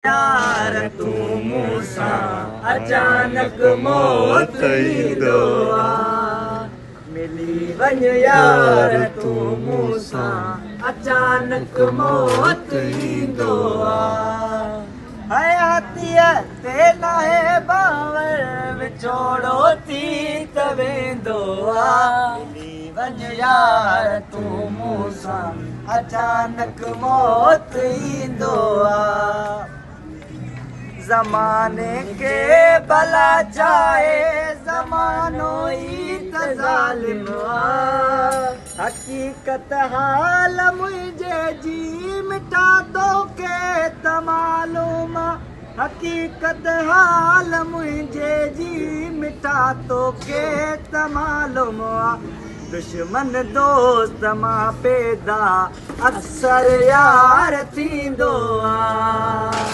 यार तू मूंसां अचानक मौत ईंदो आ मिली वञ यार तू मूंसां अचानक मौत ईंदो आ हयातीअ ते नाहे बावर विछोड़ो थी त वेंदो आ मिली वञ यार तू मूंसां अचानक मौत ईंदो आ ज़माने के भला चाहे ज़मानो ई त ज़ालिम आ हक़ीक़त हाल मुंहिंजे जी मिटा तोखे त मालूम हक़ीक़त हाल मुंहिंजे जी मिटा तोखे त मालूम आ दुश्मन दोस्त मां पैदा अक्सर यार थींदो आ।